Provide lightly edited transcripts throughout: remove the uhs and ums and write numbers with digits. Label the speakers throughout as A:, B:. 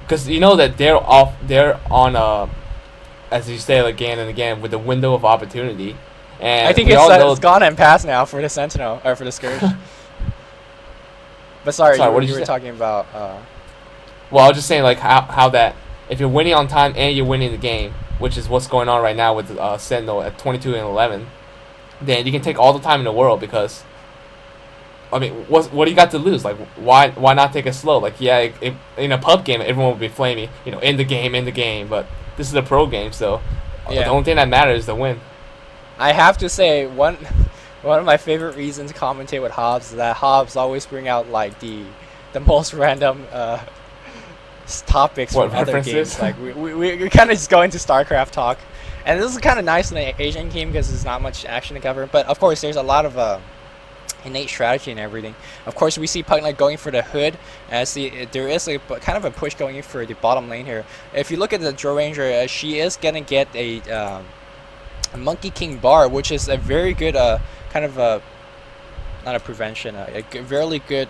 A: because you know that they're on as you say again and again with the window of opportunity, and
B: I think
A: we all know
B: it's gone and passed now for the Sentinel or for the Scourge. But sorry,
A: what did
B: you were
A: say?
B: talking about.
A: Well, I was just saying like how that if you're winning on time and you're winning the game, which is what's going on right now with Sentinel at 22 and 11, then you can take all the time in the world because. I mean, what do you got to lose? Like, why not take it slow? Like, yeah, in a pub game, everyone would be flaming, in the game. But this is a pro game, so the only thing that matters is the win.
B: I have to say one of my favorite reasons to commentate with Hobbs is that Hobbs always bring out like the most random topics from other games. Like we kind of just go into StarCraft talk, and this is kind of nice in the Asian game because there's not much action to cover. But of course, there's a lot of innate strategy and everything. Of course, we see Pugknight going for the hood as there is kind of a push going in for the bottom lane here. If you look at the Drow Ranger, she is gonna get a Monkey King bar, which is a very good kind of not a prevention, a very good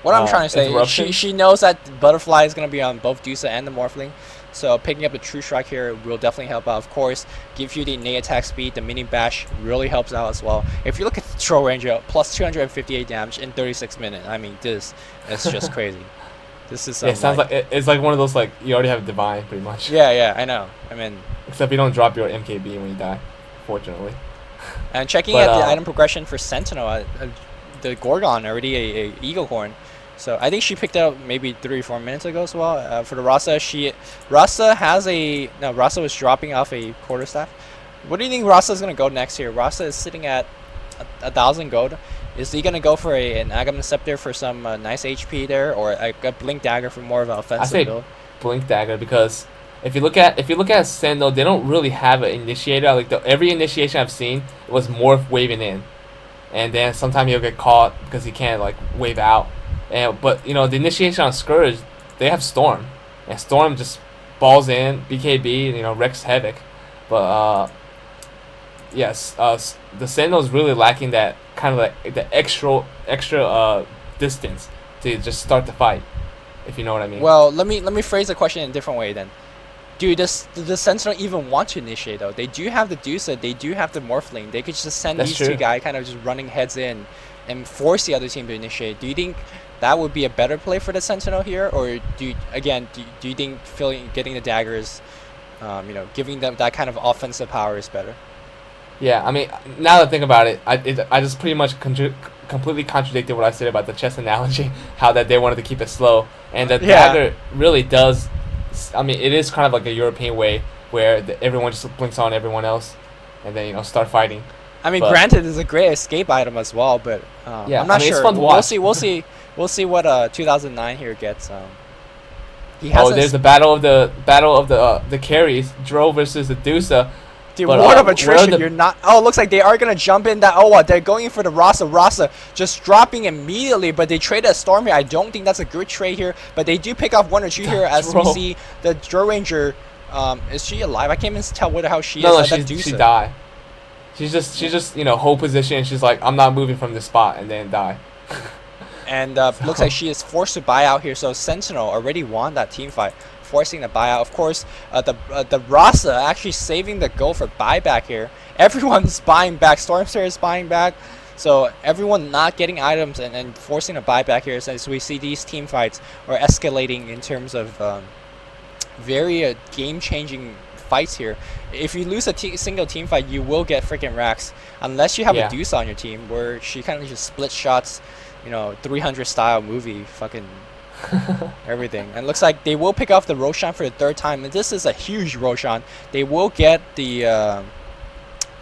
B: what I'm trying to say. She knows that Butterfly is gonna be on both Dusa and the Morphling. So picking up the True Strike here will definitely help out. Of course, give you the innate attack speed. The mini bash really helps out as well. If you look at the Drow Ranger, plus 258 damage in 36 minutes. I mean, this is just crazy. This is
A: it sounds like it's like one of those like you already have Divine pretty much.
B: Yeah, I know. I mean,
A: except you don't drop your MKB when you die, fortunately.
B: And checking at the item progression for Sentinel, the Gorgon already a Eagle Horn. So I think she picked it up maybe 3 or 4 minutes ago as well. For the Rasa, Rasa was dropping off a quarterstaff. What do you think Rasa is going to go next here? Rasa is sitting at 1,000 gold. Is he going to go for an Aghanim Scepter for some nice HP there, or a Blink Dagger for more of an offensive build?
A: Blink Dagger because if you look at Sentinel, they don't really have an initiator. Like every initiation I've seen was Morph waving in, and then sometimes he'll get caught because he can't like wave out. But the initiation on Scourge, they have Storm, and Storm just balls in BKB, wrecks havoc. But yes, the Sentinel is really lacking that kind of like the extra distance to just start the fight, if you know what I mean.
B: Well, let me phrase the question in a different way then. Does the Sentinel even want to initiate though? They do have the Dusa, they do have the Morphling. They could just send these two guys kind of just running heads in and force the other team to initiate. Do you think that would be a better play for the Sentinel here, or do you think getting the daggers, giving them that kind of offensive power is better?
A: Yeah, I mean, now that I think about it, I just pretty much completely contradicted what I said about the chess analogy, how that they wanted to keep it slow, and the dagger really does. I mean, it is kind of like a European way where everyone just blinks on everyone else, and then start fighting.
B: I mean, granted, it's a great escape item as well, but I'm not sure.
A: It's fun to watch.
B: We'll see what 2009 here gets.
A: There's the battle of the carries, Drow versus the Dusa.
B: Dude, Ward of Attrition, you're not... Oh, it looks like they are going to jump in that... Oh, they're going for the Rasa. Rasa just dropping immediately, but they trade a Storm here. I don't think that's a good trade here, but they do pick off 1 or 2 here as we see the Drow Ranger... is she alive? I can't even tell how she is.
A: No, she died. She's just hold position, and she's like, I'm not moving from this spot, and then die.
B: And looks like she is forced to buy out here, so Sentinel already won that team fight, forcing the buyout. Of course, the Rasa actually saving the goal for buyback here. Everyone's buying back. Stormster is buying back. So everyone not getting items and forcing a buyback here, as we see these team fights are escalating in terms of very game-changing fights here. If you lose a single team fight, you will get freaking racks, unless you have a Deuce on your team where she kind of just split shots, 300 style movie, fucking everything. And looks like they will pick off the Roshan for the 3rd time, and this is a huge Roshan. They will get the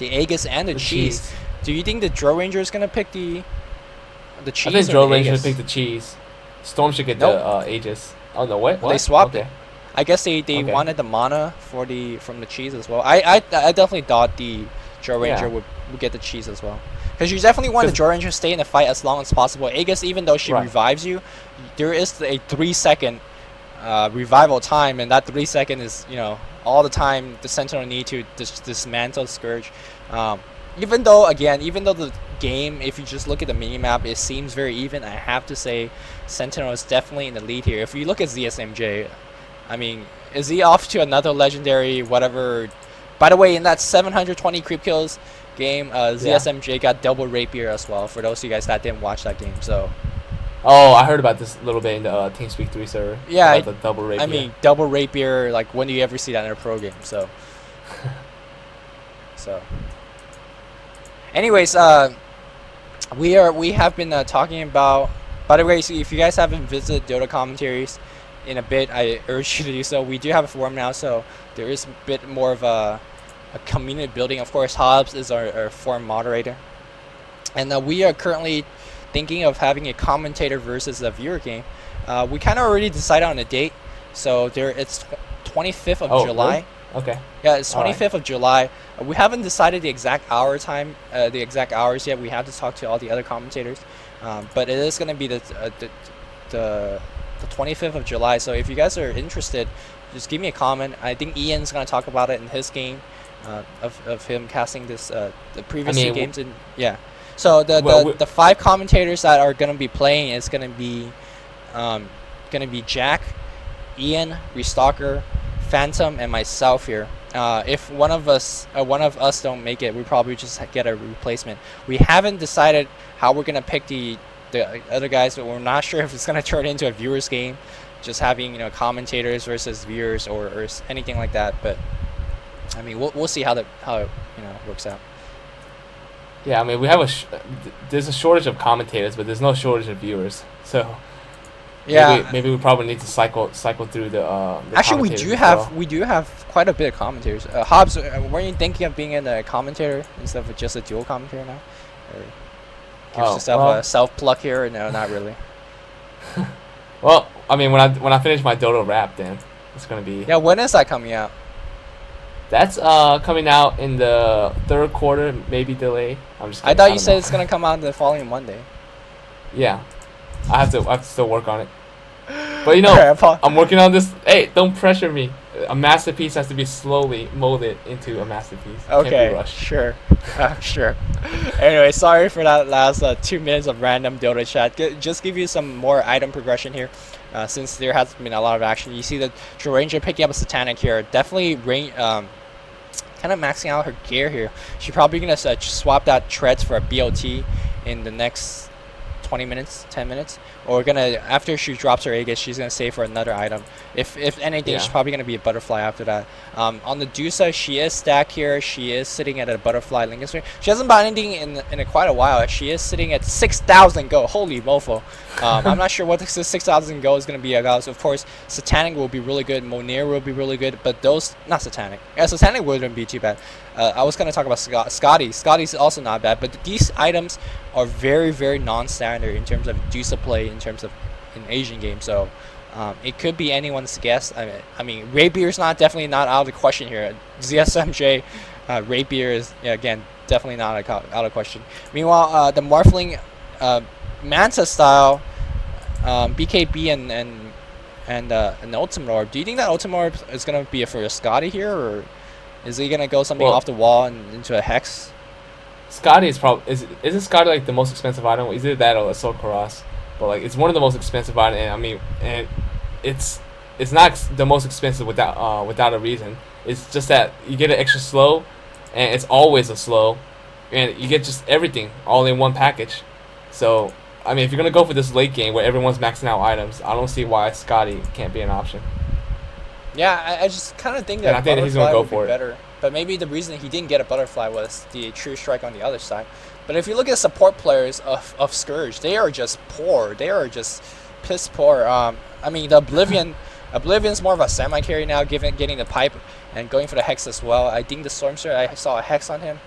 B: Aegis and the cheese. Do you think the Drow Ranger is gonna pick the cheese?
A: I think Drow Ranger should pick the cheese. Storm should get the Aegis. Oh no, what?
B: They swapped it. I guess they wanted the mana from the cheese as well. I definitely thought the Drow Ranger would get the cheese as well. Because you definitely want the Drow Ranger to stay in the fight as long as possible. Aegis, even though she revives you, there is a 3-second revival time, and that 3 second is all the time the Sentinel need to dismantle Scourge. even though the game, if you just look at the minimap, it seems very even, I have to say Sentinel is definitely in the lead here. If you look at ZSMJ, I mean, is he off to another legendary whatever? By the way, in that 720 creep kills game, ZSMJ got double rapier as well, for those of you guys that didn't watch that game. So
A: Oh, I heard about this a little bit in the TeamSpeak 3 server.
B: yeah,
A: about the double rapier.
B: I mean, double rapier, like, when do you ever see that in a pro game? So so anyways, we have been talking about, by the way, so if you guys haven't visited Dota commentaries in a bit, I urge you to do so. We do have a forum now, so there is a bit more of a community building. Of course, Hobbs is our forum moderator, and we are currently thinking of having a commentator versus a viewer game. We kind of already decided on a date, so it's 25th of July.
A: Really? Okay.
B: Yeah, it's 25th of July. We haven't decided the exact hours yet. We have to talk to all the other commentators, but it is going to be the 25th of July. So if you guys are interested, just give me a comment. I think Ian's going to talk about it in his game, of him casting this the previous two games. And yeah, so the 5 commentators that are going to be playing is going to be Jack, Ian, Restalker, Phantom, and myself here. If one of us don't make it, we probably just get a replacement. We haven't decided how we're gonna pick the other guys, but we're not sure if it's gonna turn into a viewers game, just having commentators versus viewers or anything like that. But I mean, we'll see how it works out.
A: Yeah, I mean, we have there's a shortage of commentators, but there's no shortage of viewers. So yeah, maybe we probably need to cycle through the
B: actually, we do have quite a bit of commentators. Hobbs, were you thinking of being a commentator instead of just a dual commentator now? Or give yourself a self pluck here? No, not really.
A: Well, I mean, when I finish my Dota rap, then it's gonna be.
B: Yeah, when is that coming out?
A: That's coming out in the 3rd quarter, maybe delay.
B: I thought you said it's gonna come out the following Monday.
A: Yeah, I have to still work on it. But I'm working on this. Hey, don't pressure me. A masterpiece has to be slowly molded into a masterpiece.
B: Okay,
A: can't be rushed.
B: Sure. Sure. Anyway, sorry for that last 2 minutes of random Dota chat. Just give you some more item progression here, since there has been a lot of action. You see the Ranger picking up a Satanic here. Definitely kind of maxing out her gear here. She's probably going to swap that Treads for a BOT in the next 20 minutes, 10 minutes. Or after she drops her Aegis, she's gonna save for another item. If anything, she's probably gonna be a butterfly after that. On the Dusa, she is stacked here. She is sitting at a butterfly Lincoln Spring. She hasn't bought anything in quite a while. She is sitting at 6,000 gold. Holy mofo! I'm not sure what this 6,000 gold is gonna be about. So of course, Satanic will be really good. Monir will be really good. But those, not Satanic. Yeah, Satanic wouldn't be too bad. I was gonna talk about Scotty. Scotty's also not bad. But these items are very, very non-standard in terms of Dusa play, in terms of an Asian game. So it could be anyone's guess. I mean, Rapier's definitely not out of the question here. ZSMJ, Rapier is again definitely not out of question. Meanwhile, the Morphling, Manta style, BKB and Ultimor. Do you think that Ultimor is gonna be for a Scotty here, or is he gonna go something off the wall and into a Hex?
A: Scotty is probably isn't Scotty like the most expensive item? Either that or Assault Karas. But like, it's one of the most expensive items, and I mean, and it's not the most expensive without a reason. It's just that you get an extra slow, and it's always a slow, and you get just everything all in one package. So I mean, if you're gonna go for this late game where everyone's maxing out items, I don't see why Scotty can't be an option.
B: Yeah, I just kind of think that
A: he's gonna go for it.
B: Better. But maybe the reason he didn't get a butterfly was the true strike on the other side. But if you look at support players of Scourge, they are just poor. They are just piss poor. I mean, the Oblivion's more of a semi-carry now, getting the pipe and going for the Hex as well. I think the Stormster, I saw a Hex on him.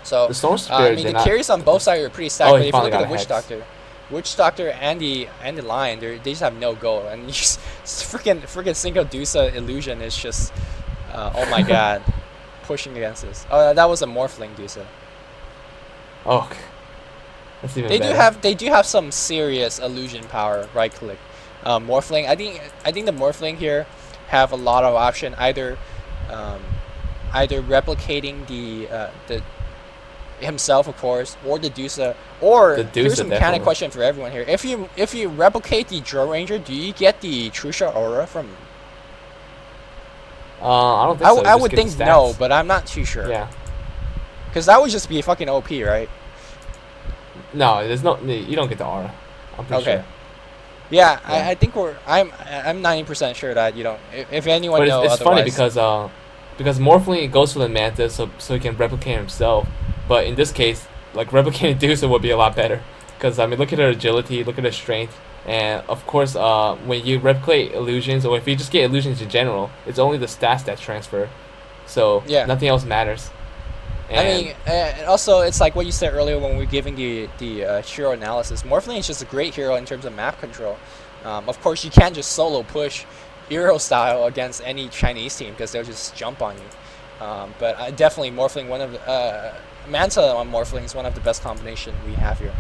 B: So
A: the Stormster,
B: I mean, the carries on both sides are pretty stacked. But if you look at the Witch Doctor and the Lion, they just have no goal. And just freaking Cinco Dusa Illusion is just, oh my god, pushing against this. Oh, that was a Morphling Dusa.
A: Oh, that's even better.
B: They do have some serious illusion power. Right click, Morphling. I think the Morphling here have a lot of option. Either replicating the himself, of course, or the Dusa. Or
A: The Dusa,
B: here's some kind
A: definitely.
B: of question for everyone here: if you replicate the Drill Ranger, do you get the True Shot Aura from?
A: I don't think so. You
B: I
A: just
B: would
A: get the
B: think no,
A: stats.
B: but I'm not too sure.
A: Yeah.
B: Because that would just be fucking OP, right?
A: No, there's no. You don't get the aura. I'm pretty
B: Okay.
A: sure.
B: Yeah,
A: Yeah.
B: I think I'm 90% sure that you don't. If anyone
A: But
B: knows
A: it's funny
B: otherwise.
A: because Morphling goes for the Mantis so he can replicate himself. But in this case, like replicating Dusa would be a lot better. Because I mean, look at her agility, look at her strength, and of course, when you replicate illusions or if you just get illusions in general, it's only the stats that transfer. So
B: Yeah.
A: nothing else matters.
B: I
A: And
B: mean, and also it's like what you said earlier when we were giving the hero analysis. Morphling is just a great hero in terms of map control. Of course, you can't just solo push hero style against any Chinese team because they'll just jump on you. But definitely Morphling, Manta on Morphling is one of the best combination we have here.